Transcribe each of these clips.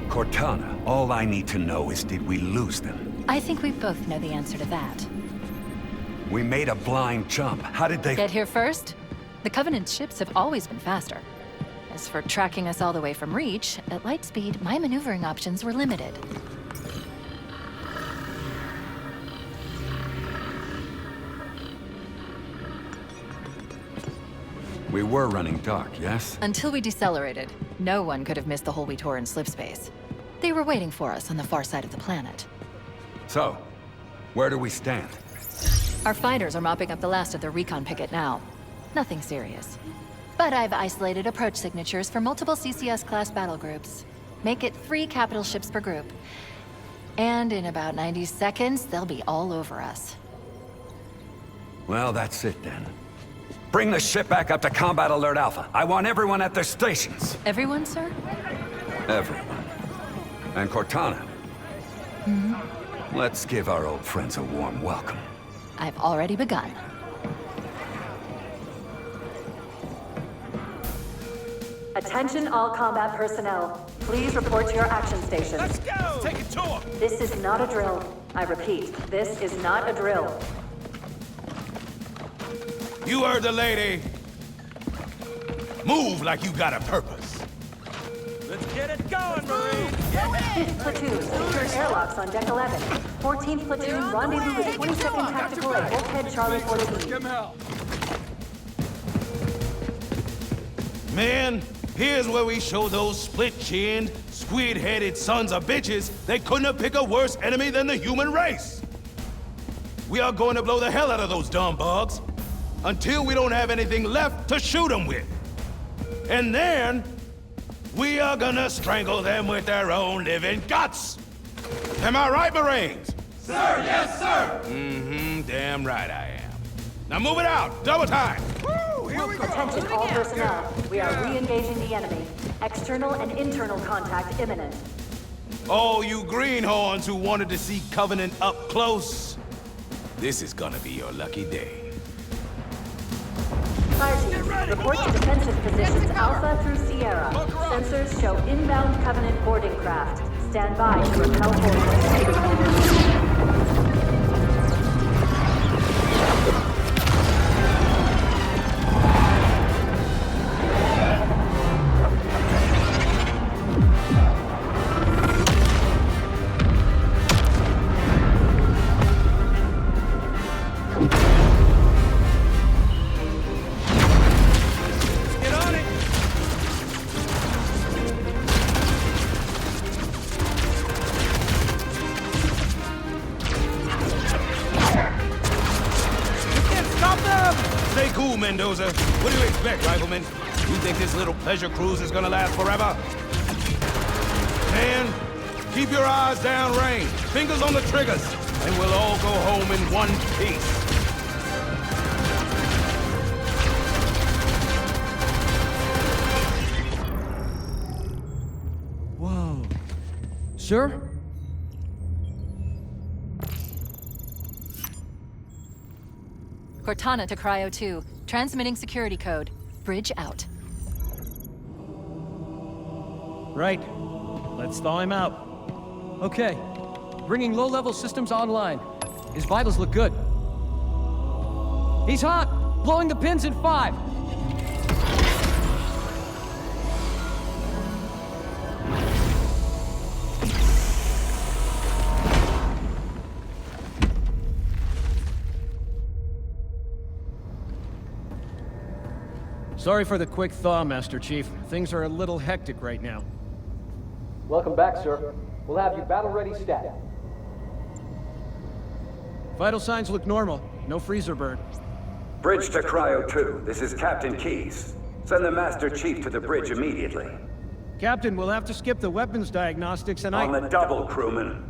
Cortana, all I need to know is, did we lose them? I think we both know the answer to that. We made a blind jump. How did they— Get here first? The Covenant's ships have always been faster. As for tracking us all the way from Reach, at light speed, my maneuvering options were limited. We were running dark, yes? Until we decelerated, no one could have missed the hole we tore in slip space. They were waiting for us on the far side of the planet. So, where do we stand? Our fighters are mopping up the last of the recon picket now. Nothing serious. But I've isolated approach signatures for multiple CCS-class battle groups. Make it 3 capital ships per group. And in about 90 seconds, they'll be all over us. Well, that's it then. Bring the ship back up to Combat Alert Alpha. I want everyone at their stations. Everyone, sir? Everyone. And Cortana. Let's give our old friends a warm welcome. I've already begun. Attention all combat personnel. Please report to your action stations. Let's go! Take it to him! This is not a drill. I repeat, this is not a drill. You heard the lady. Move like you got a purpose. Let's get it going, Marine! 5th Platoon, secure airlocks on Deck 11. 14th Platoon, rendezvous with 22nd Tactical at Wolfhead Charlie 14. Man, here's where we show those split-chinned, squid-headed sons of bitches they couldn't have picked a worse enemy than the human race. We are going to blow the hell out of those dumb bugs until we don't have anything left to shoot them with. And then, we are gonna strangle them with their own living guts. Am I right, Marines? Sir, yes, sir! Mm-hmm, damn right I am. Now move it out, double time. Woo, here we go! Attention all personnel. We are re-engaging the enemy. External and internal contact imminent. Oh, you greenhorns who wanted to see Covenant up close. This is gonna be your lucky day. Fire team, report to defensive positions Alpha through Sierra. Sensors show inbound Covenant boarding craft. Stand by to repel forward. Stay cool, Mendoza. What do you expect, Rifleman? You think this little pleasure cruise is gonna last forever? Man, keep your eyes downrange, fingers on the triggers, and we'll all go home in one piece. Whoa. Sir? Cortana to Cryo 2. Transmitting security code. Bridge out. Right. Let's thaw him out. Okay. Bringing low-level systems online. His vitals look good. He's hot! Blowing the pins in 5! Sorry for the quick thaw, Master Chief. Things are a little hectic right now. Welcome back, sir. We'll have you battle-ready stat. Vital signs look normal. No freezer burn. Bridge to Cryo 2. This is Captain Keyes. Send the Master Chief to the bridge immediately. Captain, we'll have to skip the weapons diagnostics and On the double, crewman.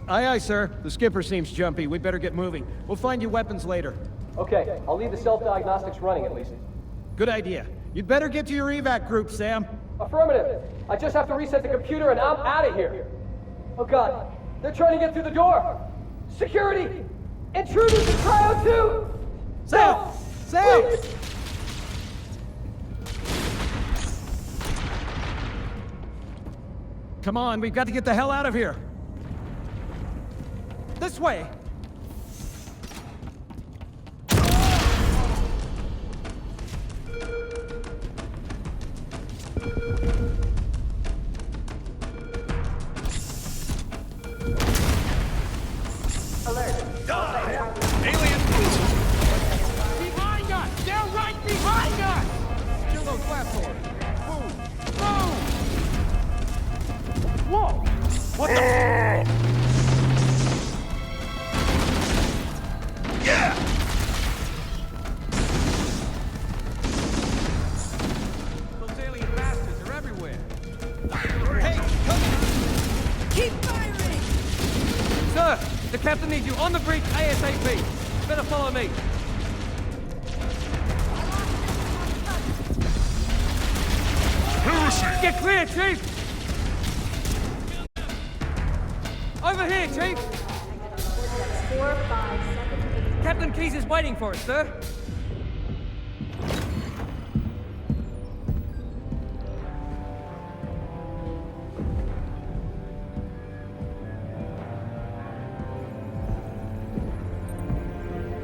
Aye, aye, sir. The skipper seems jumpy. We'd better get moving. We'll find you weapons later. Okay, I'll leave the self-diagnostics running at least. Good idea. You'd better get to your evac group, Sam. Affirmative. I just have to reset the computer and I'm out of here. Oh God, they're trying to get through the door. Security! Intruders in Cryo 2! Sam! No! Sam! Please! Come on, we've got to get the hell out of here. This way! Behind us! They're right behind us! Kill those platforms. Move! Move! Whoa! What the? Those alien bastards are everywhere. Keep firing! Sir, the captain needs you on the bridge ASAP. Better follow me. Get clear, Chief! Over here, Chief! 4, 5, 7, 8. Captain Keyes is waiting for us, sir.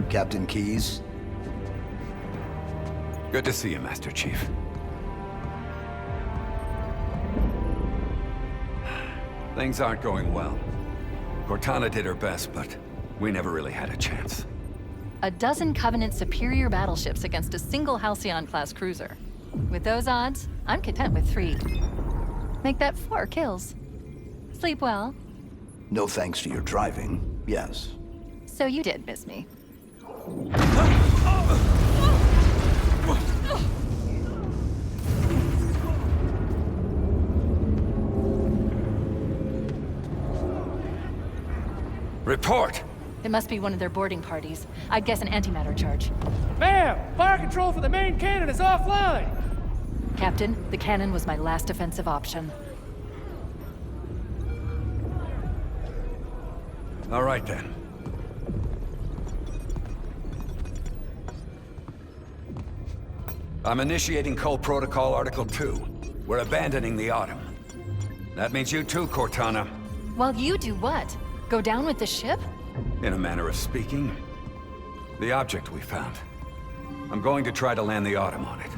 Captain Keyes? Good to see you, Master Chief. Things aren't going well. Cortana did her best, but we never really had a chance. A dozen Covenant superior battleships against a single Halcyon-class cruiser. With those odds, I'm content with 3. Make that 4 kills. Sleep well. No thanks to your driving, yes. So you did miss me. Report! It must be one of their boarding parties. I'd guess an antimatter charge. Ma'am! Fire control for the main cannon is offline! Captain, the cannon was my last defensive option. All right, then. I'm initiating Cole Protocol Article 2. We're abandoning the Autumn. That means you too, Cortana. While you do what? Go down with the ship? In a manner of speaking. The object we found. I'm going to try to land the Autumn on it.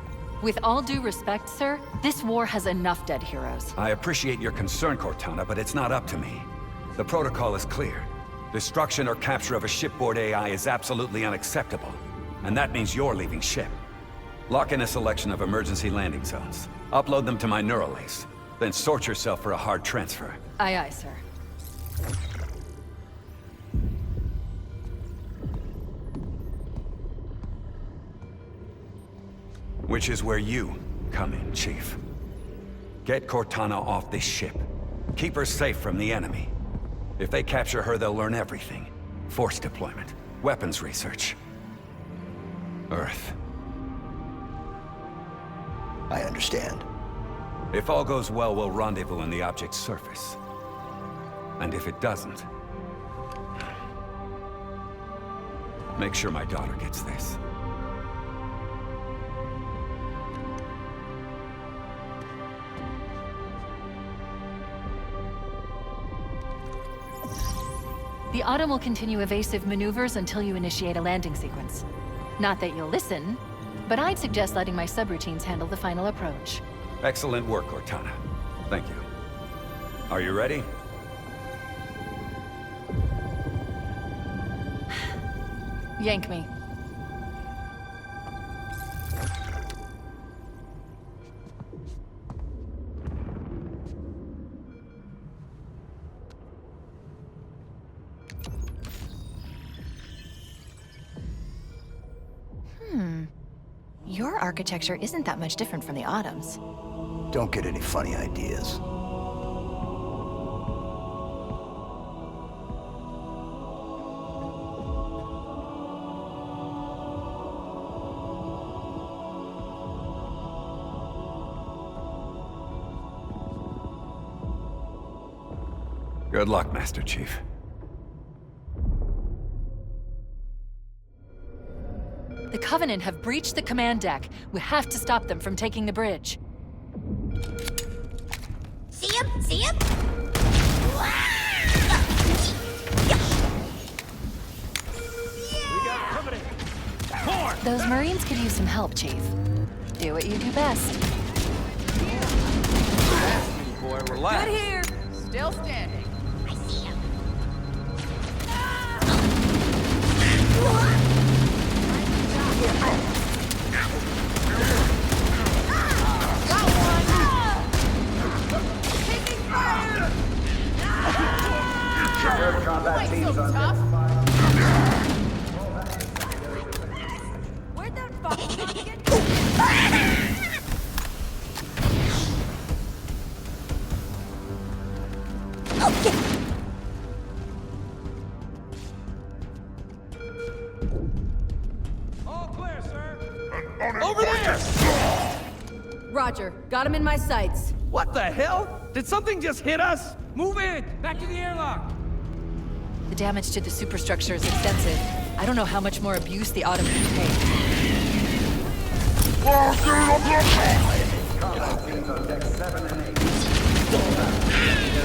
With all due respect, sir, this war has enough dead heroes. I appreciate your concern, Cortana, but it's not up to me. The protocol is clear. Destruction or capture of a shipboard AI is absolutely unacceptable. And that means you're leaving ship. Lock in a selection of emergency landing zones. Upload them to my Neuralace. Then sort yourself for a hard transfer. Aye, aye, sir. Which is where you come in, Chief. Get Cortana off this ship. Keep her safe from the enemy. If they capture her, they'll learn everything. Force deployment, weapons research. Earth. I understand. If all goes well, we'll rendezvous on the object's surface. And if it doesn't... make sure my daughter gets this. The Autumn will continue evasive maneuvers until you initiate a landing sequence. Not that you'll listen, but I'd suggest letting my subroutines handle the final approach. Excellent work, Cortana. Thank you. Are you ready? Yank me. Your architecture isn't that much different from the Autumn's. Don't get any funny ideas. Good luck, Master Chief. The Covenant have breached the command deck. We have to stop them from taking the bridge. See him? See him? Those Marines could use some help, Chief. Do what you do best. Boy, relax. Good here. Still standing. I see him. Got one. Taking fire. Combat teams So on tough. Where'd that fucking get? All clear, sir. Over there! Roger. Got him in my sights. What the hell? Did something just hit us? Move in! Back to the airlock! The damage to the superstructure is extensive. I don't know how much more abuse the Autumn can take.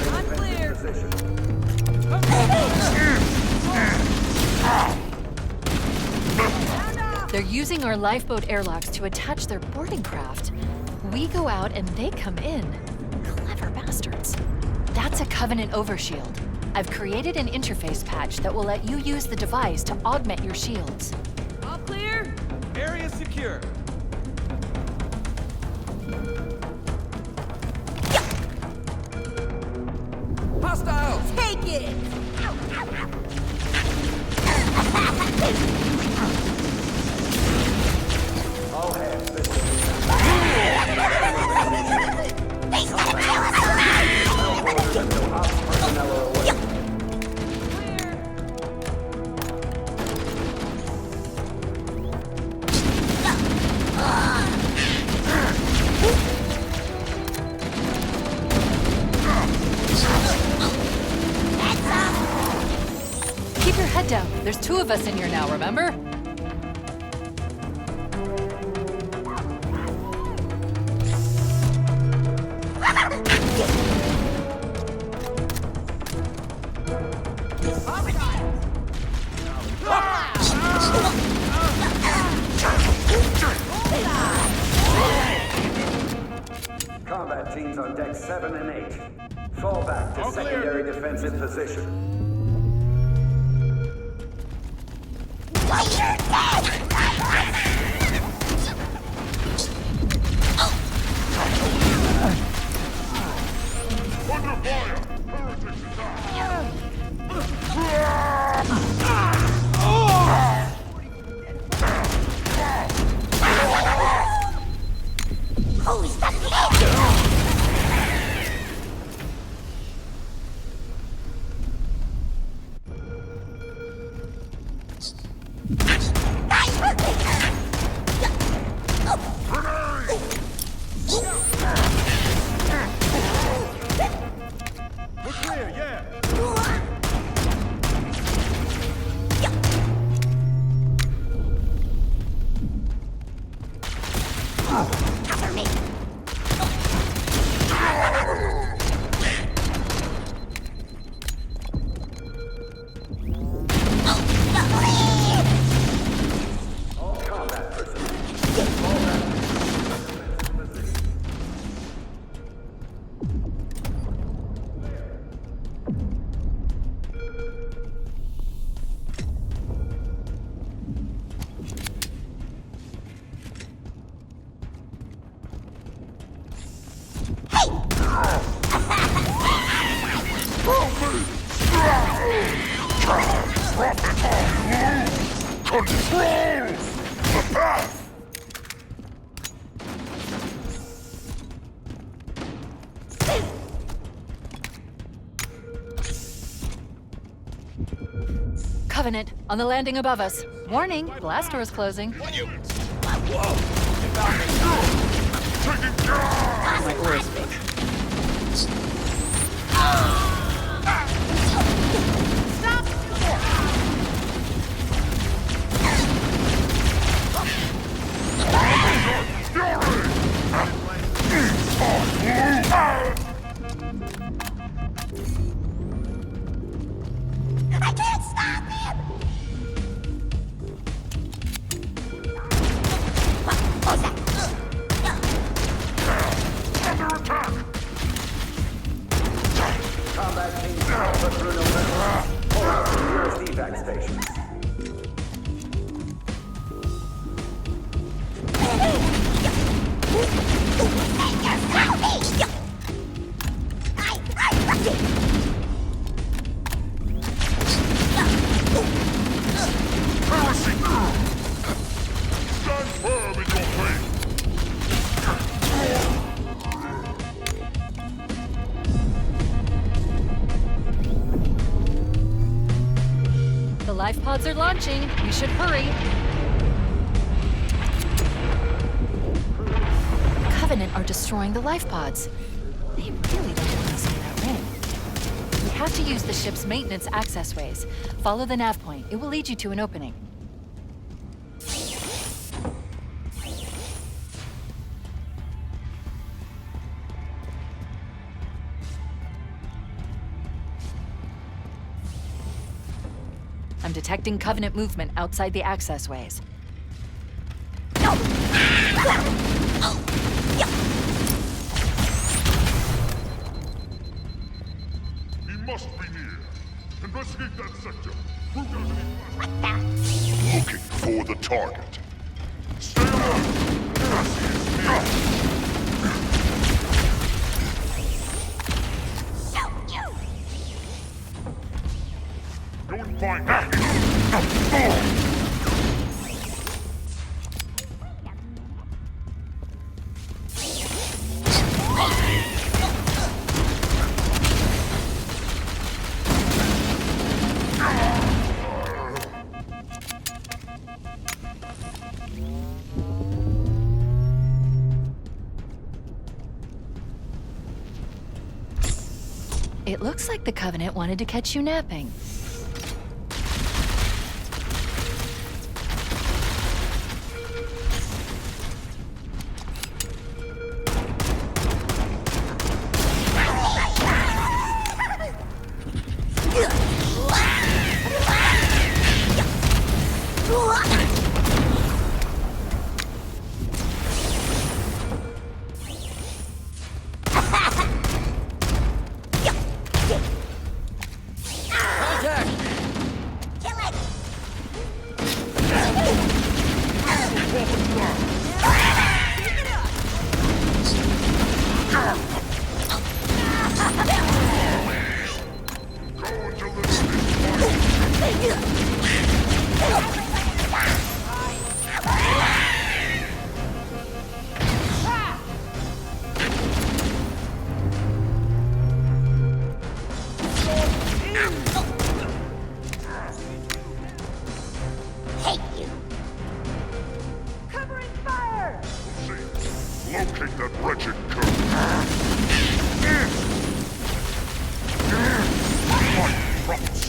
I'm clear. They're using our lifeboat airlocks to attach their boarding craft. We go out and they come in. Clever bastards. That's a Covenant overshield. I've created an interface patch that will let you use the device to augment your shields. All clear? Area secure. Hostiles! Take it! Keep your head down. There's two of us in here now, remember? Combat teams on deck 7 and 8. Fall back to secondary defensive position. Who's the leader? We're clear, yeah! Cover me. Covenant, on the landing above us. Warning, blast door is closing. My aura speak. I can't stop him! Under attack! Combat teams Alpha through November. Pull out to the nearest evac stations. Heresy crew! Stand firm in your faith! The life pods are launching. We should hurry. The Covenant are destroying the life pods. They really don't want us in that ring. We have to use the ship's maintenance access ways. Follow the nav point. It will lead you to an opening. I'm detecting Covenant movement outside the access ways. He must be near. Investigate that sector. Root out any looking for the target. Stay alert! Cassie is near. Go and find that! It looks like the Covenant wanted to catch you napping. Locate that wretched code. My props.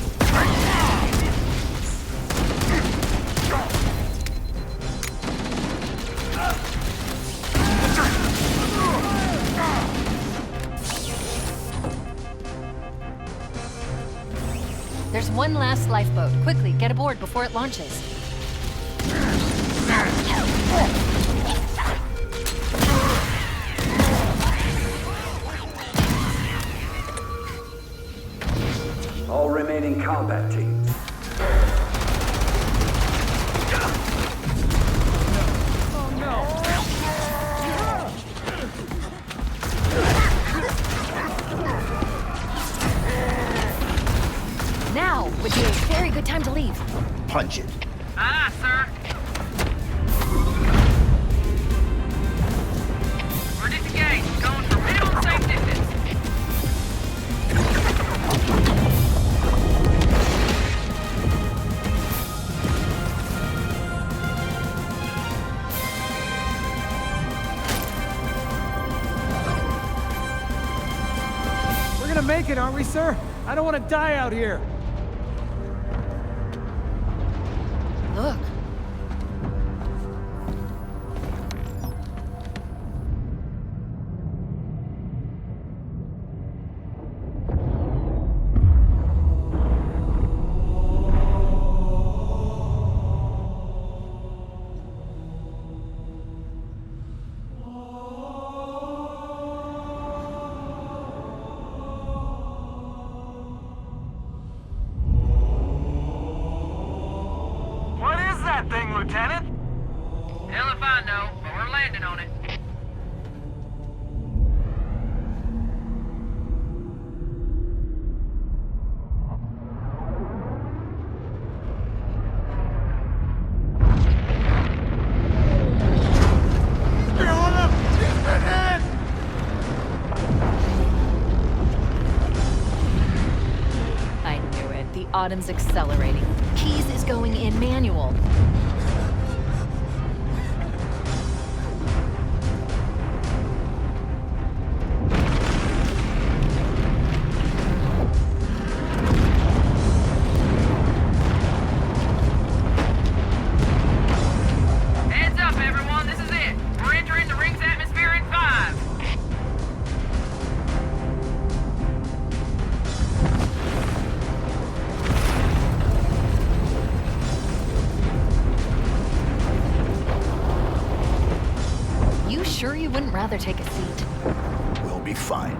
There's one last lifeboat. Quickly, get aboard before it launches. All remaining combat teams. Now would be a very good time to leave. Punch it. Ah, sir. We're disengaged. Going for middle safe distance. gonna make it, aren't we, sir? I don't want to die out here. Look. Thing, Lieutenant? Hell if I know, but we're landing on it. I knew it. The Autumn's accelerating. Keys is going in manual. Heads up, everyone. This is it. We're entering the ring's atmosphere in 5. You sure you wouldn't rather take a seat? We'll be fine.